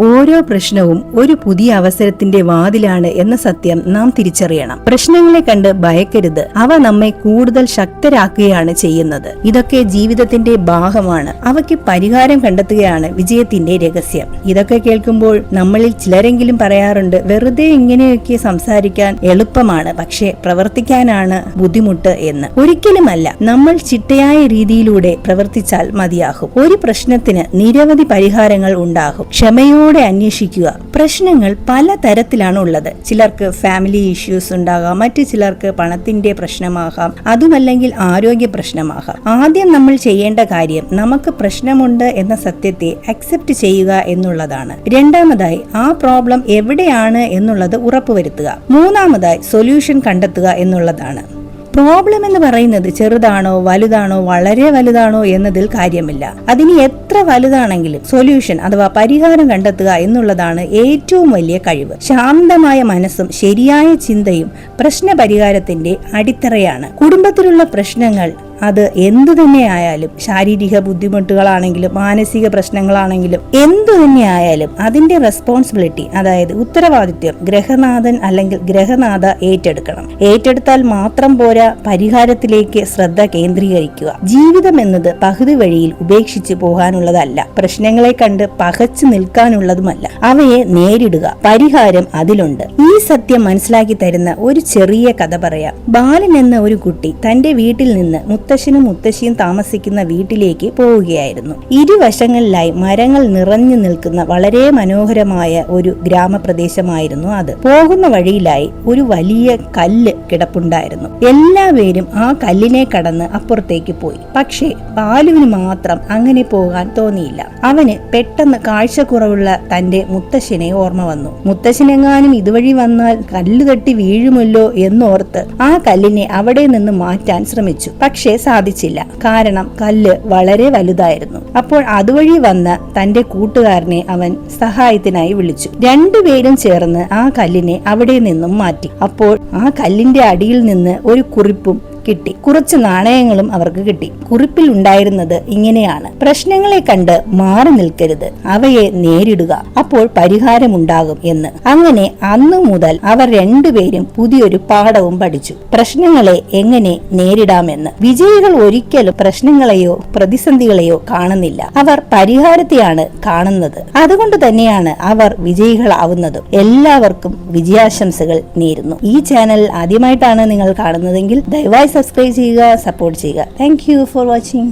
ഓരോ പ്രശ്നവും ഒരു പുതിയ അവസരത്തിന്റെ വാതിലാണ് എന്ന സത്യം നാം തിരിച്ചറിയണം. പ്രശ്നങ്ങളെ കണ്ട് ഭയക്കരുത്, അവ നമ്മെ കൂടുതൽ ശക്തരാക്കുകയാണ് ചെയ്യുന്നത്. ഇതൊക്കെ ജീവിതത്തിന്റെ ഭാഗമാണ്, അവയ്ക്ക് പരിഹാരം കണ്ടെത്തുകയാണ് വിജയത്തിന്റെ രഹസ്യം. ഇതൊക്കെ കേൾക്കുമ്പോൾ നമ്മളിൽ ചിലരെങ്കിലും പറയാറുണ്ട്, വെറുതെ ഇങ്ങനെയൊക്കെ സംസാരിക്കാൻ എളുപ്പമാണ്, പക്ഷെ പ്രവർത്തിക്കാനാണ് ബുദ്ധിമുട്ട് എന്ന്. ഒരിക്കലുമല്ല. നമ്മൾ ചിട്ടയായ രീതിയിലൂടെ പ്രവർത്തിച്ചാൽ മതിയാകും. ഒരു പ്രശ്നത്തിന് നിരവധി പരിഹാരങ്ങൾ ഉണ്ടാകും. ക്ഷമയോടെ അന്വേഷിക്കുക. പ്രശ്നങ്ങൾ പല തരത്തിലാണ് ഉള്ളത്. ചിലർക്ക് ഫാമിലി ഇഷ്യൂസ് ഉണ്ടാകാം, മറ്റു ചിലർക്ക് പണത്തിന്റെ പ്രശ്നമാകാം, അതുമല്ലെങ്കിൽ ആരോഗ്യ പ്രശ്നമാകാം. ആദ്യം നമ്മൾ ചെയ്യേണ്ട കാര്യം നമുക്ക് പ്രശ്നമുണ്ട് എന്ന സത്യത്തെ അക്സെപ്റ്റ് ചെയ്യുക എന്നുള്ളതാണ്. രണ്ടാമതായി ആ പ്രോബ്ലം എവിടെയാണ് എന്നുള്ളത് ഉറപ്പുവരുത്തുക. മൂന്നാമതായി സൊല്യൂഷൻ കണ്ടെത്തുക എന്നുള്ളതാണ്. പ്രോബ്ലം എന്ന് പറയുന്നത് ചെറുതാണോ വലുതാണോ വളരെ വലുതാണോ എന്നതിൽ കാര്യമില്ല. അതിന് എത്ര വലുതാണെങ്കിലും സൊല്യൂഷൻ അഥവാ പരിഹാരം കണ്ടെത്തുക എന്നുള്ളതാണ് ഏറ്റവും വലിയ കഴിവ്. ശാന്തമായ മനസ്സും ശരിയായ ചിന്തയും പ്രശ്ന പരിഹാരത്തിന്റെ അടിത്തറയാണ്. കുടുംബത്തിലുള്ള പ്രശ്നങ്ങൾ അത് എന്തു തന്നെയായാലും, ശാരീരിക ബുദ്ധിമുട്ടുകളാണെങ്കിലും മാനസിക പ്രശ്നങ്ങളാണെങ്കിലും എന്തു തന്നെയായാലും അതിന്റെ റെസ്പോൺസിബിലിറ്റി, അതായത് ഉത്തരവാദിത്വം ഗ്രഹനാഥൻ അല്ലെങ്കിൽ ഗ്രഹനാഥ ഏറ്റെടുക്കണം. ഏറ്റെടുത്താൽ മാത്രം പോരാ, പരിഹാരത്തിലേക്ക് ശ്രദ്ധ കേന്ദ്രീകരിക്കുക. ജീവിതം എന്നത് പകുതി വഴിയിൽ ഉപേക്ഷിച്ച് പോകാനുള്ളതല്ല, പ്രശ്നങ്ങളെ കണ്ട് പകച്ചു നിൽക്കാനുള്ളതുമല്ല. അവയെ നേരിടുക, പരിഹാരം അതിലുണ്ട്. ഈ സത്യം മനസ്സിലാക്കി തരുന്ന ഒരു ചെറിയ കഥ പറയാം. ബാലൻ എന്ന ഒരു കുട്ടി തന്റെ വീട്ടിൽ നിന്ന് മുത്തശ്ശനും മുത്തശ്ശിയും താമസിക്കുന്ന വീട്ടിലേക്ക് പോവുകയായിരുന്നു. ഇരുവശങ്ങളിലായി മരങ്ങൾ നിറഞ്ഞു നിൽക്കുന്ന വളരെ മനോഹരമായ ഒരു ഗ്രാമപ്രദേശമായിരുന്നു അത്. പോകുന്ന വഴിയിലായി ഒരു വലിയ കല്ല് കിടപ്പുണ്ടായിരുന്നു. എല്ലാവരും ആ കല്ലിനെ കടന്ന് അപ്പുറത്തേക്ക് പോയി. പക്ഷേ ബാലുവിന് മാത്രം അങ്ങനെ പോകാൻ തോന്നിയില്ല. അവന് പെട്ടെന്ന് കാഴ്ചക്കുറവുള്ള തന്റെ മുത്തശ്ശനെ ഓർമ്മ വന്നു. മുത്തശ്ശനെങ്ങാനും ഇതുവഴി വന്നാൽ കല്ല് തട്ടി വീഴുമല്ലോ എന്നോർത്ത് ആ കല്ലിനെ അവിടെ നിന്ന് മാറ്റാൻ ശ്രമിച്ചു. പക്ഷേ സാധിച്ചില്ല. കാരണം കല്ല് വളരെ വലുതായിരുന്നു. അപ്പോൾ അതുവഴി വന്ന തന്റെ കൂട്ടുകാരനെ അവൻ സഹായത്തിനായി വിളിച്ചു. രണ്ടുപേരും ചേർന്ന് ആ കല്ലിനെ അവിടെ നിന്നും മാറ്റി. അപ്പോൾ ആ കല്ലിന്റെ അടിയിൽ നിന്ന് ഒരു കുറിപ്പും കിട്ടി. കുറച്ച് നാണയങ്ങളും അവർക്ക് കിട്ടി. കുറിപ്പിൽ ഉണ്ടായിരുന്നത് ഇങ്ങനെയാണ്: പ്രശ്നങ്ങളെ കണ്ട് മാറി നിൽക്കരുത്, അവയെ നേരിടുക, അപ്പോൾ പരിഹാരമുണ്ടാകും എന്ന്. അങ്ങനെ അന്നു മുതൽ അവർ രണ്ടുപേരും പുതിയൊരു പാഠവും പഠിച്ചു, പ്രശ്നങ്ങളെ എങ്ങനെ നേരിടാമെന്ന്. വിജയികൾ ഒരിക്കലും പ്രശ്നങ്ങളെയോ പ്രതിസന്ധികളെയോ കാണുന്നില്ല, അവർ പരിഹാരത്തെയാണ് കാണുന്നത്. അതുകൊണ്ട് തന്നെയാണ് അവർ വിജയികളാവുന്നതും. എല്ലാവർക്കും വിജയാശംസകൾ നേരുന്നു. ഈ ചാനൽ ആദ്യമായിട്ടാണ് നിങ്ങൾ കാണുന്നതെങ്കിൽ ദയവായി സബ്സ്ക്രൈബ് ചെയ്യുക, സപ്പോർട്ട് ചെയ്യുക. Thank you for watching.